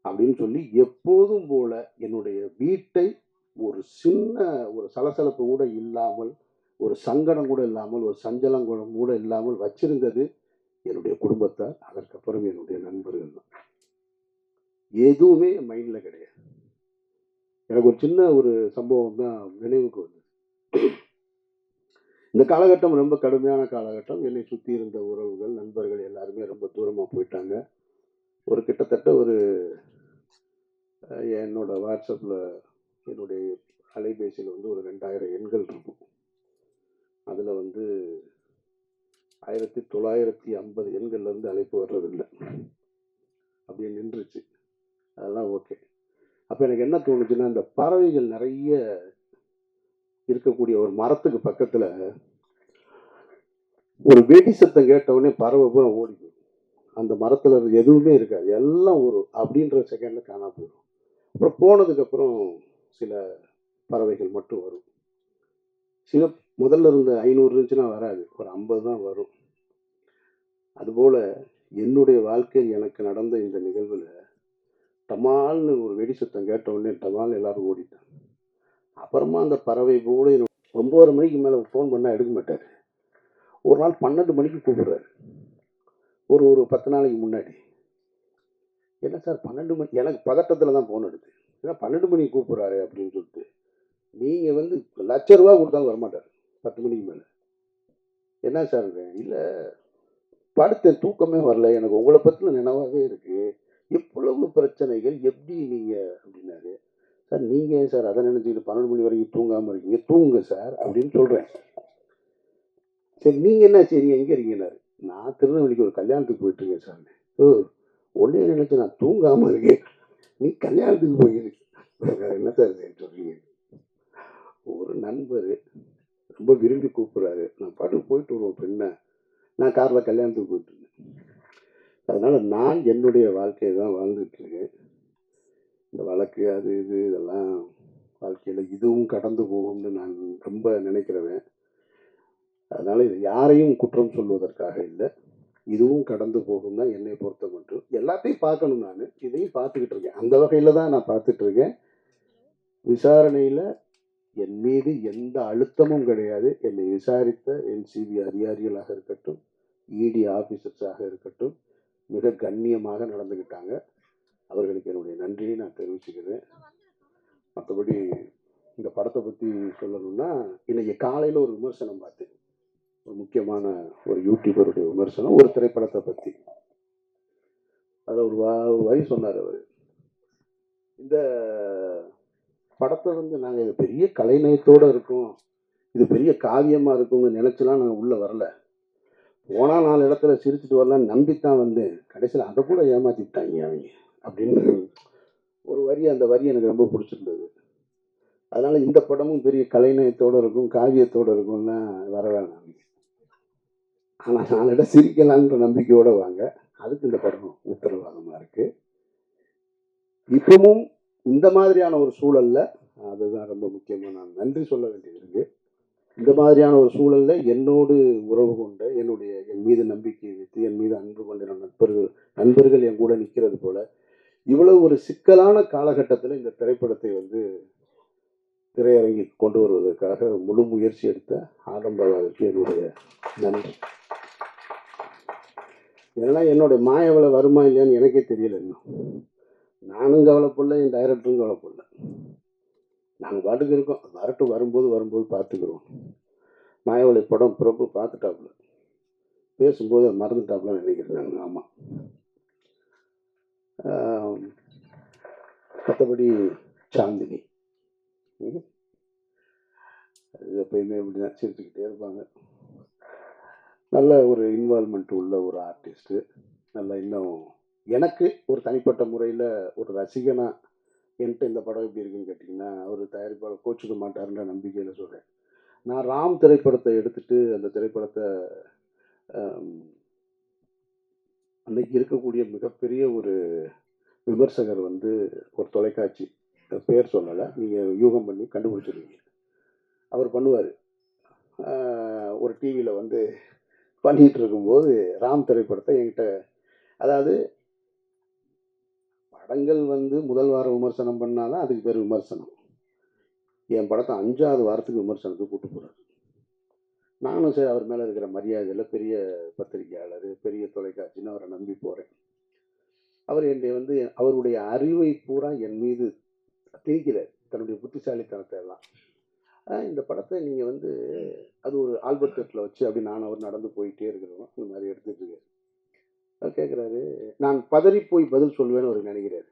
அப்படின்னு சொல்லி எப்போதும் போல என்னுடைய வீட்டை ஒரு சின்ன ஒரு சலசலப்பு கூட இல்லாமல், ஒரு சங்கடம் கூட இல்லாமல், ஒரு சஞ்சலம் கூட இல்லாமல் வச்சிருந்தது என்னுடைய குடும்பத்தார். அதற்கப்புறம் என்னுடைய நண்பர்கள் தான். எதுவுமே என் மைண்டில் கிடையாது. எனக்கு ஒரு சின்ன ஒரு சம்பவம் தான் நினைவுக்கு வந்தது. இந்த காலகட்டம் ரொம்ப கடுமையான காலகட்டம். என்னை சுற்றி இருந்த உறவுகள், நண்பர்கள் எல்லாருமே ரொம்ப தூரமாக போயிட்டாங்க. ஒரு கிட்டத்தட்ட என்னோட வாட்ஸ்அப்பில் என்னுடைய அலைபேசியில் ஒரு 2000 எண்கள் இருக்கும். அதில் 1950 எண்கள்லேருந்து அழைப்பு வர்றதில்லை. அப்படியே நின்றுச்சு. அதெல்லாம் ஓகே. அப்போ எனக்கு என்ன தோணுச்சுன்னா, இந்த பறவைகள் நிறைய இருக்கக்கூடிய ஒரு மரத்துக்கு பக்கத்தில் ஒரு வெடி சத்தம் கேட்டவுடனே பறவை பூரா ஓடி போயிடும். அந்த மரத்தில் எதுவுமே இருக்காது, எல்லாம் அப்படின்ற செகண்டில் காணாம போயிடும். அப்புறம் போனதுக்கப்புறம் சில பறவைகள் மட்டும் வரும். சில முதல்ல இருந்த 500 இருந்துச்சுன்னா வராது, ஒரு 50 தான் வரும். அதுபோல் என்னுடைய வாழ்க்கையில் எனக்கு நடந்த இந்த நிகழ்வில் டமால்னு ஒரு வெடி சத்தம் கேட்ட உடனே டமால் எல்லாரும் ஓடிட்டாங்க. அப்புறமா அந்த பறவை போல 9 மணிக்கு மேலே ஃபோன் பண்ணால் எடுக்க மாட்டார். ஒரு நாள் 12 மணிக்கு கூப்பிடுறாரு. ஒரு 10 நாளைக்கு முன்னாடி. என்ன சார் 12 மணி? எனக்கு பதட்டத்தில் தான் ஃபோன் எடுத்து, ஏன்னா 12 மணிக்கு கூப்பிட்றாரு அப்படின்னு சொல்லிட்டு. நீங்கள் ₹1,00,000 கொடுத்தாலும் வரமாட்டார் 10 மணிக்கு மேலே. என்ன சார்? இல்லை, படுத்த தூக்கமே வரல, எனக்கு உங்களை பற்றின நினைவாகவே இருக்குது, இவ்வளவு பிரச்சனைகள் எப்படி நீங்கள் அப்படின்னாரு. சார் நீங்கள் ஏன் சார் அதை நினச்சிக்கிட்டு 12 மணி வரைக்கும் தூங்காமல் இருக்கீங்க? தூங்குங்க சார் அப்படின்னு சொல்கிறேன். சரி நீங்கள் என்ன செய்றீங்க, எங்கே இருக்கீங்கன்னாரு. நான் திருநெல்வேலிக்கு ஒரு கல்யாணத்துக்கு போயிட்டுருக்கேன் சார். ஓ! உன்னைய நினைச்சு நான் தூங்காம இருக்கேன். நீ கல்யாணத்துக்கு போயிருக்க. வேற என்ன சார் சொல்றீங்க? ஒரு நண்பரு ரொம்ப விரும்பி கூப்பிடுறாரு. நான் பாட்டுக்கு போயிட்டு வருவோம் பெண்ண. நான் கார்ல கல்யாணத்துக்கு போயிட்டுருந்தேன். அதனால நான் என்னுடைய வாழ்க்கைய தான் வாழ்ந்துட்டு இருக்கேன். இந்த வழக்கு அது இது இதெல்லாம் வாழ்க்கையில இதுவும் கடந்து போகும்னு நான் ரொம்ப நினைக்கிறவன். அதனால இது யாரையும் குற்றம் சொல்வதற்காக இல்ல. இதுவும் கடந்து போகும் தான் என்னை பொறுத்த மட்டும். எல்லாத்தையும் பார்க்கணும் நானு. இதையும் பார்த்துக்கிட்டு இருக்கேன். அந்த வகையில தான் நான் பார்த்துட்டு இருக்கேன். விசாரணையில என் மீது எந்த அழுத்தமும் கிடையாது. என்னை விசாரித்த என்சிபி அதிகாரிகளாக இருக்கட்டும், இடி ஆபீசர்ஸாக இருக்கட்டும், மிக கண்ணியமாக நடந்துக்கிட்டாங்க. அவர்களுக்கு என்னுடைய நன்றியை நான் தெரிவிச்சுக்கிறேன். மற்றபடி இந்த படத்தை பற்றி சொல்லணும்னா, இன்னைக்கு காலையில் ஒரு விமர்சனம் பார்த்தேன். ஒரு முக்கியமான ஒரு யூடியூபருடைய விமர்சனம் ஒரு திரைப்படத்தை பற்றி. அதில் ஒரு வரி சொன்னார் அவர். இந்த படத்தை வந்து நாங்கள் இது பெரிய கலைநயத்தோடு இருக்கோம், இது பெரிய காவியமாக இருக்கும்னு நினச்சலாம் நாங்கள் உள்ளே வரல. போனால் 4 இடத்துல சிரிச்சுட்டு வரலான்னு நம்பித்தான் வந்தேன். கடைசியில் அதை கூட ஏமாற்றிட்டாங்க அவங்க அப்படின்னு ஒரு வரி. அந்த வரி எனக்கு ரொம்ப பிடிச்சிருந்தது. அதனால இந்த படமும் பெரிய கலைநயத்தோடு இருக்கும், காவியத்தோடு இருக்கும்னா வர வேணாம். ஆனால் 4 இடம் சிரிக்கலான்ற நம்பிக்கையோடு வாங்க. அதுக்கு இந்த படம் உத்தரவாதமாக இருக்குது. இப்பவும் இந்த மாதிரியான ஒரு சூழல்ல, அதுதான் ரொம்ப முக்கியமாக நான் நன்றி சொல்ல வேண்டியது இருக்கு. இந்த மாதிரியான ஒரு சூழல்ல என்னோடு உறவு கொண்ட, என் மீது நம்பிக்கை வைத்து, என் மீது அன்பு கொண்ட நண்பர்கள் என் கூட நிற்கிறது போல, இவ்வளவு ஒரு சிக்கலான காலகட்டத்தில் இந்த திரைப்படத்தை வந்து திரையரங்கி கொண்டு வருவதற்காக முழு முயற்சி எடுத்த ஆடம்பரவாதற்கு என்னுடைய நன்றி. ஏன்னா என்னுடைய மாயவளை வருமா இல்லையான்னு எனக்கே தெரியல. இன்னும் நானும் கவலைப்படல, என் டைரக்டரும் கவலைப்படல. நாங்கள் பாட்டுக்கு இருக்கோம். வரட்டும், வரும்போது பார்த்துக்கிறோம். மாயவளை படம் பிரபு பார்த்துட்டாப்புல, பேசும்போது மறந்துட்டாப்புலன்னு நினைக்கிறேன் நான். ஆமாம். மற்றபடி சாந்தினி அது எப்பயுமே இப்படிதான் சிரிச்சுக்கிட்டே இருப்பாங்க. நல்ல ஒரு இன்வால்மெண்ட் உள்ள ஒரு ஆர்டிஸ்ட்டு. நல்ல இன்னும் எனக்கு ஒரு தனிப்பட்ட முறையில் ஒரு ரசிகனா என்கிட்ட இந்த படம் எப்படி இருக்குன்னு கேட்டிங்கன்னா, அவர் தயாரிப்பாளர் கோச்சிக்க மாட்டாருன்ற நம்பிக்கையில் சொல்கிறேன். நான் ராம் திரைப்படத்தை எடுத்துட்டு அந்த திரைப்படத்தை அன்னைக்கு இருக்கக்கூடிய மிகப்பெரிய ஒரு விமர்சகர் வந்து ஒரு தொலைக்காட்சி பேர் சொல்லலை, நீங்கள் யூகம் பண்ணி கண்டுபிடிச்சிருவீங்க. அவர் பண்ணுவார். ஒரு டிவியில் வந்து பண்ணிகிட்டு இருக்கும்போது ராம் திரைப்படத்தை என்கிட்ட, அதாவது படங்கள் வந்து முதல் வாரம் விமர்சனம் பண்ணாதான் அதுக்கு பேர் விமர்சனம். என் படத்தை 5வது வாரத்துக்கு விமர்சனத்துக்கு கூட்டு போகிறார். நானும் சரி அவர் மேலே இருக்கிற மரியாதையில் பெரிய பத்திரிகையாளர், பெரிய தொலைக்காட்சின்னு அவரை நம்பி போகிறேன். அவர் என்னை வந்து அவருடைய அறிவை பூரா என் மீது திணிக்கிறார், தன்னுடைய புத்திசாலித்தனத்தை எல்லாம். இந்த படத்தை நீங்கள் வந்து அது ஒரு ஆல்பர்ட் தட்டில் வச்சு அப்படி நான் அவர் நடந்து போயிட்டே இருக்கிறோம், இந்த மாதிரி எடுத்துட்டு இருக்காரு. அவர் கேட்குறாரு, நான் பதறி போய் பதில் சொல்வேன்னு அவர் நினைக்கிறாரு.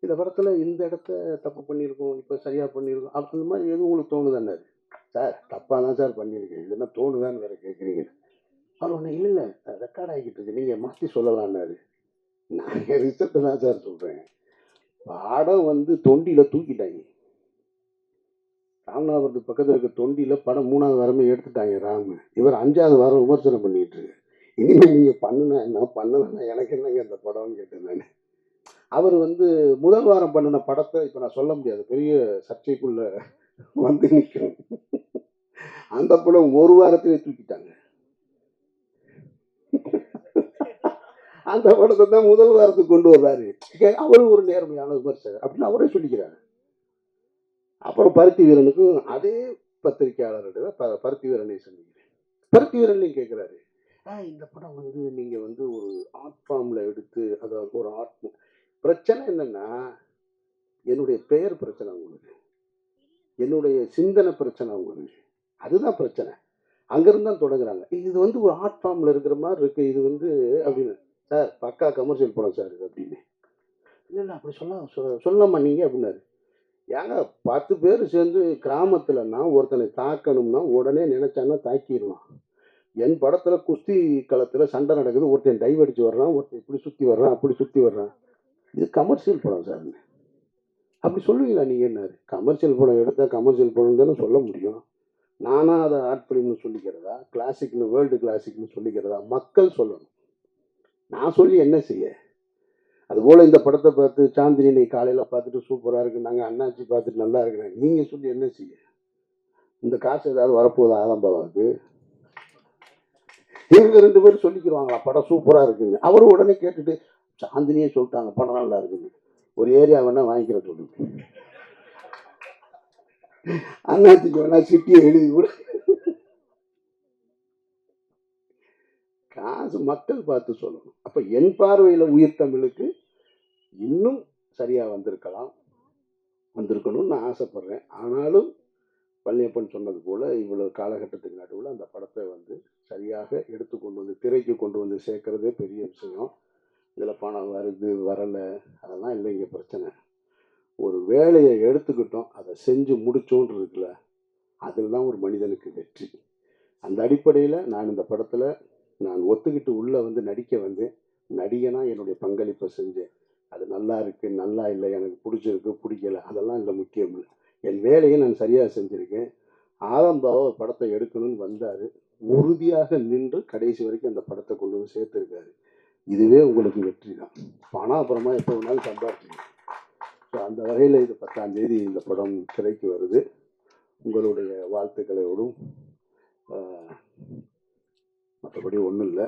இந்த படத்தில் இந்த இடத்த தப்பு பண்ணியிருக்கோம், இப்போ சரியாக பண்ணியிருக்கோம், அந்த மாதிரி எதுவும் உங்களுக்கு தோணுதான்னாரு. சார் தப்பாக தான் சார் பண்ணியிருக்கேன், இது என்ன தோணுதான்னு வேற கேட்குறீங்க. அவர் ஒன்று இல்லை இல்லை ரெக்கார்ட் ஆகிக்கிட்டு இருக்கு, நீங்கள் மாற்றி சொல்லலான்னாரு. நான் ரிசல்ட்டு தான் சார் சொல்கிறேன். படம் வந்து தொண்டியில் தூக்கிட்டாங்க. ராமநாதபுரத்துக்கு பக்கத்தில் இருக்க தொண்டியில் படம் 3வது வாரமே எடுத்துட்டாங்க ராமு. இவர் 5வது வாரம் விமர்சனம் பண்ணிட்டு இருக்கு. இனிமேல் நீங்கள் பண்ணுனா என்ன, பண்ணலன்னா எனக்கு என்னங்க இந்த படம்னு கேட்டேன் நான். அவர் வந்து முதல் வாரம் பண்ணின படத்தை இப்போ நான் சொல்ல முடியாது, பெரிய சர்ச்சைக்குள்ள வந்து நிற்கும். அந்த படம் ஒரு வாரத்திலே தூக்கிட்டாங்க. அந்த படத்தை தான் முதல் வாரத்துக்கு கொண்டு வர்றாரு. அவரு ஒரு நேர்மையான விமர்சகர் அப்படின்னு அவரே சொல்லிக்கிறாரு. அப்புறம் பருத்தி வீரனுக்கும் அதே பத்திரிகையாளர்கிட்ட பருத்தி வீரனை சந்திக்கிறேன். பருத்தி வீரன்லையும் கேட்குறாரு, இந்த படம் வந்து நீங்கள் வந்து ஒரு ஆர்ட் ஃபார்மில் எடுத்து, அதாவது ஒரு ஆர்ட் பிரச்சனை என்னன்னா, என்னுடைய பெயர் பிரச்சனை உங்களுக்கு, என்னுடைய சிந்தனை பிரச்சனை உங்களுக்கு, அதுதான் பிரச்சனை. அங்கேருந்து தான் தொடங்குறாங்க. இது வந்து ஒரு ஆர்ட் ஃபார்மில் இருக்கிற மாதிரி இருக்குது இது வந்து அப்படின்னு. சார் பக்கா கமர்ஷியல் படம் சார் இது அப்படின்னு. இல்லை இல்லை அப்படி சொல்லலாமா நீங்கள் அப்படின்னாரு. ஏங்க 10 பேர் சேர்ந்து கிராமத்துலன்னா ஒருத்தனை தாக்கணும்னா உடனே நினைச்சான்னா தாக்கிடலாம். என் படத்துல குஸ்தி களத்துல சண்டை நடக்குது, ஒருத்தன் டைவ் அடிச்சு வர்றான், ஒருத்தன் இப்படி சுத்தி வர்றான், அப்படி சுத்தி வர்றான். இது கமர்ஷியல் படம் சார். அப்படி சொல்லுவீங்களா நீங்க? என்ன கமர்ஷியல் படம் எடுத்தா கமர்ஷியல் படம் தானே சொல்ல முடியும். நானா அதை ஆர்ட் ஃபிலிம்னு சொல்லிக்கிறதா, கிளாசிக்னு, வேர்ல்டு கிளாசிக்னு சொல்லிக்கிறதா? மக்கள் சொல்லணும். நான் சொல்லி என்ன செய்ய? அதுபோல இந்த படத்தை பார்த்து சாந்தினி நீ காலையில பார்த்துட்டு சூப்பரா இருக்கு, நாங்க அண்ணாச்சி பார்த்துட்டு நல்லா இருக்கிறேன், நீங்க சொல்லி என்ன செய்ய? இந்த காசு ஏதாவது வரப்போகுது ஆரம்பாவுக்கு? இவங்க 2 பேரும் சொல்லிக்கிறாங்களா படம் சூப்பரா இருக்குன்னு? அவரும் உடனே கேட்டுட்டு சாந்தினியே சொல்லிட்டாங்க படம் நல்லா இருக்குன்னு. ஒரு ஏரியா வேணா வாங்கிக்கிற சொல்லுங்க. அண்ணாச்சிக்கு வேணா சிட்டியை எழுதி கூட. காசு மக்கள் பார்த்து சொல்லணும். அப்ப என் பார்வையில உயிர் தமிழுக்கு இன்னும் சரியா வந்திருக்கணும்னு நான் ஆசைப்படுறேன். ஆனாலும் பழனியப்பன் சொன்னது போல இவ்வளவு காலகட்டத்துக்கு நடுவில் அந்த படத்தை சரியாக எடுத்து கொண்டு வந்து திரைக்கு கொண்டு வந்து சேர்க்கறதே பெரிய விஷயம். இதில் பணம் வருது வரலை அதெல்லாம் இல்லைங்க பிரச்சனை. ஒரு வேலையை எடுத்துக்கிட்டோம், அதை செஞ்சு முடிச்சோன்னு இருக்குல்ல, அதில் தான் ஒரு மனிதனுக்கு வெற்றி. அந்த அடிப்படையில் நான் இந்த படத்தில் நான் ஒத்துக்கிட்டு உள்ளே நடிக்க வந்தேன். நடிகனா என்னுடைய பங்களிப்பை செஞ்சேன். அது நல்லா இருக்கு நல்லா இல்லை, எனக்கு பிடிச்சிருக்கு பிடிக்கல, அதெல்லாம் இல்லை முக்கியம் இல்லை. என் வேலையை நான் சரியாக செஞ்சுருக்கேன். ஆதம்பாவை ஒரு படத்தை எடுக்கணும்னு வந்தார், உறுதியாக நின்று கடைசி வரைக்கும் அந்த படத்தை கொண்டு வந்து சேர்த்துருக்காரு. இதுவே உங்களுக்கு வெற்றி தான். பணம் அப்புறமா எப்போ வேணாலும் சம்பாதிச்சிங்க. ஸோ அந்த வகையில் இது 10ஆம் தேதி இந்த படம் திரைக்கு வருது. உங்களுடைய வாழ்த்துக்களோடும் மற்றபடி ஒன்றும் இல்லை.